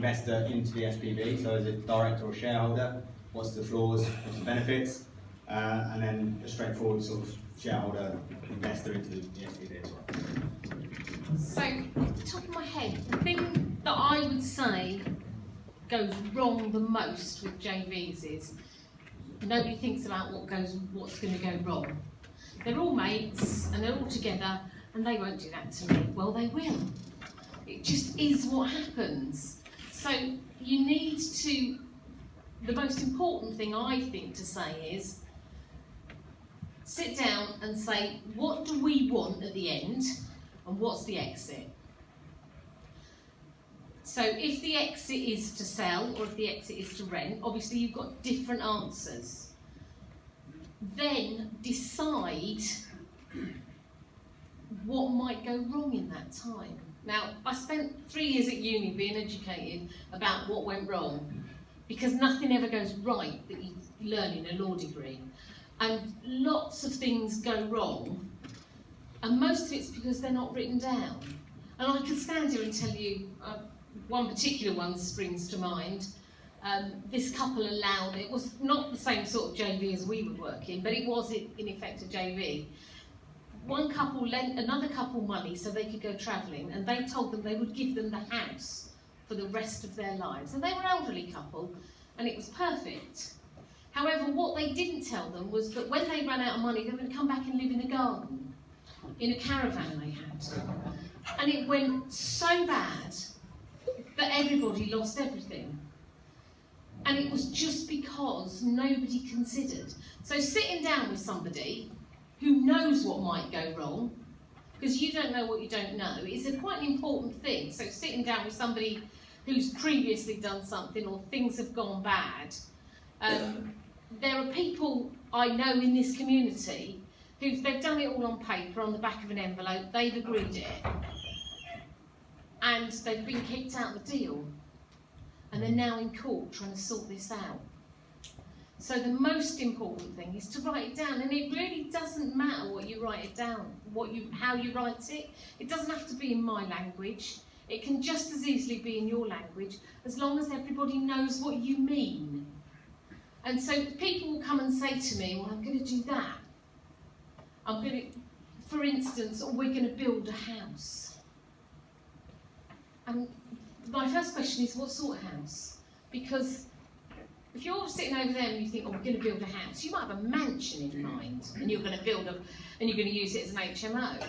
investor into the SPV, so as a director or shareholder, what's the flaws, what's the benefits, and then a straightforward sort of shareholder investor into the SPV as well. So, off the top of my head, the thing that I would say goes wrong the most with JVs is nobody thinks about what's going to go wrong. They're all mates and they're all together and they won't do that to me. Well, they will. It just is what happens. So you need to, the most important thing I think to say is, sit down and say, what do we want at the end and what's the exit? So if the exit is to sell or if the exit is to rent, obviously you've got different answers. Then decide what might go wrong in that time. Now, I spent 3 years at uni being educated about what went wrong, because nothing ever goes right that you learn in a law degree. And lots of things go wrong, and most of it's because they're not written down. And I could stand here and tell you, one particular one springs to mind. This couple allowed, it was not the same sort of JV as we would work in, but it was in effect a JV. One couple lent another couple money so they could go travelling, and they told them they would give them the house for the rest of their lives. And they were an elderly couple, and it was perfect. However, what they didn't tell them was that when they ran out of money, they were going to come back and live in a garden, in a caravan they had. And it went so bad that everybody lost everything. And it was just because nobody considered. So sitting down with somebody who knows what might go wrong, because you don't know what you don't know, is quite an important thing. So sitting down with somebody who's previously done something or things have gone bad. There are people I know in this community they've done it all on paper, on the back of an envelope, they've agreed it, and they've been kicked out of the deal. And they're now in court trying to sort this out. So the most important thing is to write it down, and it really doesn't matter what you write it down, how you write it. It doesn't have to be in my language. It can just as easily be in your language, as long as everybody knows what you mean. And so people will come and say to me, well, I'm going to do that. For instance, we're going to build a house. And my first question is, what sort of house? Because if you're sitting over there and you think, oh, we're going to build a house, you might have a mansion in mind, and you're going to build and you're going to use it as an HMO.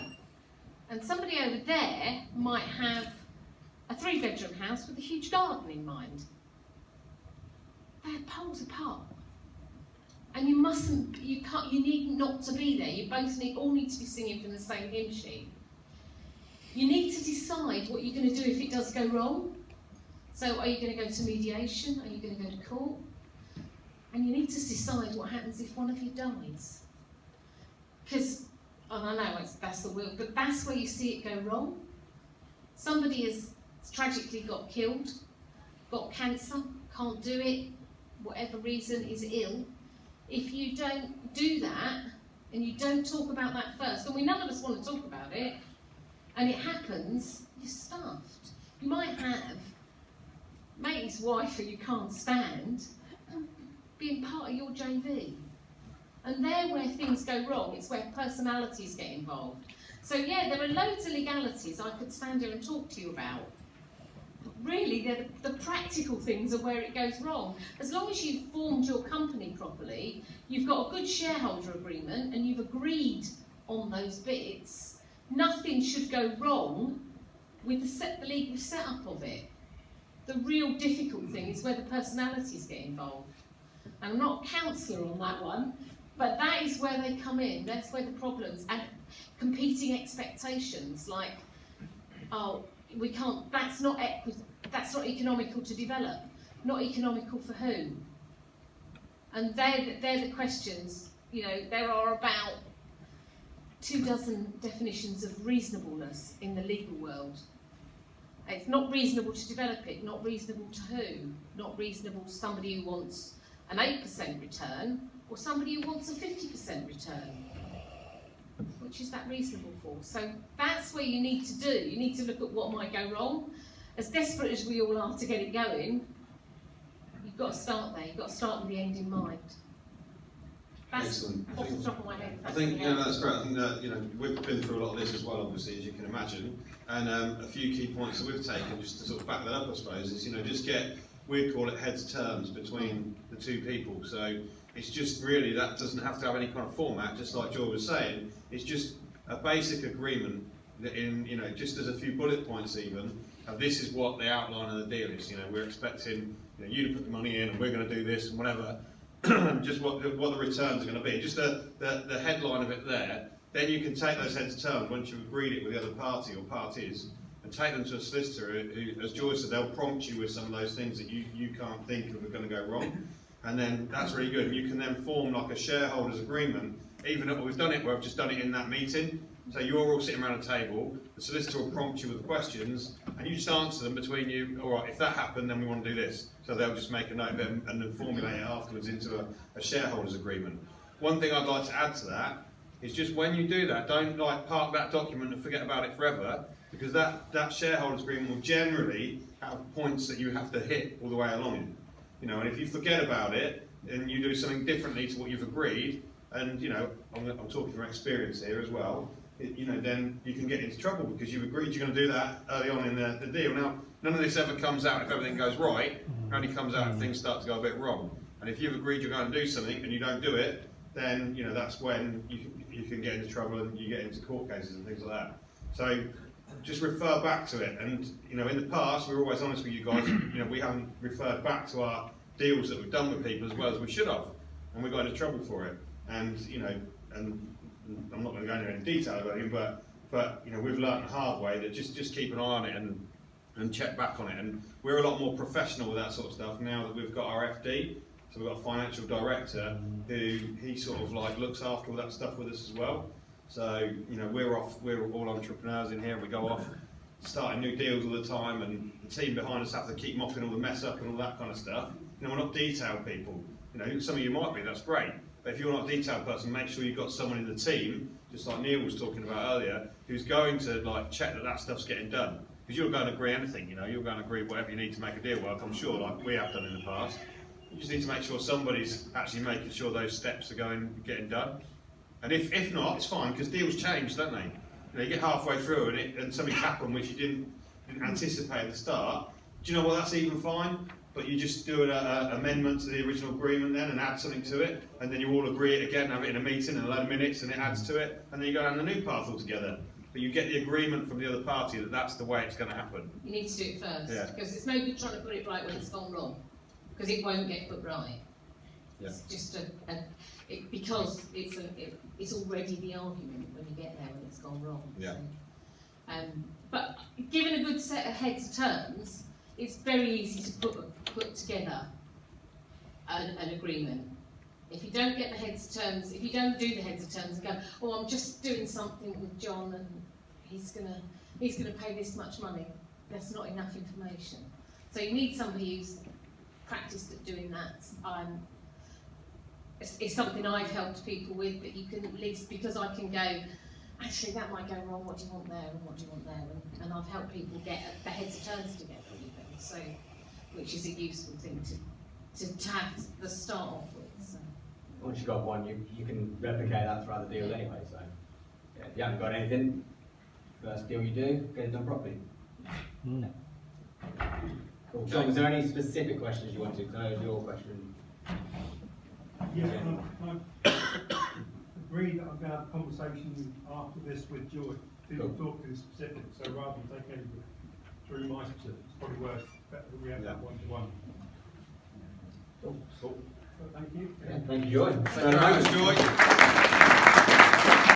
And somebody over there might have a 3-bedroom house with a huge garden in mind. They're poles apart. And you need not to be there. You both all need to be singing from the same hymn sheet. You need to decide what you're going to do if it does go wrong. So are you going to go to mediation? Are you going to go to court? And you need to decide what happens if one of you dies. Because, and I know that's the will, but that's where you see it go wrong. Somebody has tragically got killed, got cancer, can't do it, whatever reason, is ill. If you don't do that, and you don't talk about that first, and none of us want to talk about it, and it happens, you're stuffed. You might have mate's wife who you can't stand being part of your JV. And there where things go wrong, it's where personalities get involved. So yeah, there are loads of legalities I could stand here and talk to you about. But really, the practical things are where it goes wrong. As long as you've formed your company properly, you've got a good shareholder agreement, and you've agreed on those bits, nothing should go wrong with the legal setup of it. The real difficult thing is where the personalities get involved. And I'm not a counsellor on that one, but that is where they come in. That's where the problems, and competing expectations, like, oh, we can't, that's not economical to develop. Not economical for who? And they're the questions. You know, there are about 24 definitions of reasonableness in the legal world. It's not reasonable to develop it, not reasonable to who? Not reasonable to somebody who wants an 8% return, or somebody who wants a 50% return. Which is that reasonable for? So that's where you need to do. You need to look at what might go wrong, as desperate as we all are to get it going, you've got to start there. You've got to start with the end in mind. That's Excellent. off the top of my head. I think that's great. I think that we've been through a lot of this as well, obviously, as you can imagine. And a few key points that we've taken, just to sort of back that up, I suppose, is just get, we'd call it heads terms between the two people. So it's just really, that doesn't have to have any kind of format, just like Joy was saying. It's just a basic agreement that just as a few bullet points even, this is what the outline of the deal is. We're expecting you to put the money in, and we're going to do this and whatever. Just what the returns are going to be. Just the headline of it there. Then you can take those heads of terms once you've agreed it with the other party or parties, and take them to a solicitor who, as Joy said, they'll prompt you with some of those things that you can't think of are going to go wrong. And then that's really good. You can then form like a shareholders agreement. Even if we've done it where I've just done it in that meeting. So you're all sitting around a table, the solicitor will prompt you with the questions, and you just answer them between you. All right, if that happened, then we want to do this. So they'll just make a note of it and then formulate it afterwards into a shareholders agreement. One thing I'd like to add to that is just when you do that, don't park that document and forget about it forever, because that shareholders agreement will generally have points that you have to hit all the way along in. And if you forget about it and you do something differently to what you've agreed, and I'm talking from experience here as well, then you can get into trouble because you've agreed you're going to do that early on in the deal. Now, none of this ever comes out if everything goes right. It only comes out if things start to go a bit wrong. And if you've agreed you're going to do something and you don't do it, then that's when you can get into trouble and you get into court cases and things like that. So just refer back to it. And in the past, we were always honest with you guys. We haven't referred back to our deals that we've done with people as well as we should have, and we got into trouble for it. And and I'm not going to go into any detail about it, but we've learned the hard way that just keep an eye on it and check back on it. And we're a lot more professional with that sort of stuff now that we've got our FD. So we've got a financial director who he sort of looks after all that stuff with us as well. So we're all entrepreneurs in here, and we go off starting new deals all the time, and the team behind us have to keep mopping all the mess up and all that kind of stuff. We're not detailed people. Some of you might be, that's great. But if you're not a detailed person, make sure you've got someone in the team, just like Neil was talking about earlier, who's going to check that stuff's getting done. Because you're going to agree anything, you're going to agree whatever you need to make a deal work, I'm sure, like we have done in the past. You just need to make sure somebody's actually making sure those steps are getting done. And if not, it's fine, because deals change, don't they? You get halfway through and something's happened which you didn't anticipate at the start. Do you know what? That's even fine. But you just do an amendment to the original agreement then and add something to it, and then you all agree it again, have it in a meeting in a load of minutes, and it adds to it, and then you go down the new path altogether. But you get the agreement from the other party that that's the way it's going to happen. You need to do it first, Yeah. because it's no good trying to put it right when it's gone wrong, because it won't get put right. Yeah. It's just because it's already the argument when you get there when it's gone wrong. Yeah. So, but given a good set of heads of terms, it's very easy to put together an agreement. If you don't get the heads of terms, if you don't do the heads of terms and go, oh, I'm just doing something with John and he's gonna pay this much money, that's not enough information. So you need somebody who's practiced at doing that. It's something I've helped people with, but you can at least, because I can go, actually that might go wrong, what do you want there and what do you want there, and I've helped people get the heads of terms together even, so, which is a useful thing to have the start off with. So. Once you've got one, you can replicate that throughout the deal anyway, so yeah, if you haven't got anything, first deal you do, get it done properly. Cool. John, was there any specific questions you wanted? Because I know your question. Yeah, I agree that I'm going to have a conversation after this with Joy. People talk to the specifics, so rather than take anything through my specifics, it's probably better that we have that one-to-one. Cool. So, thank you. Yeah, thank you, Joy. Thank you very much, Joy.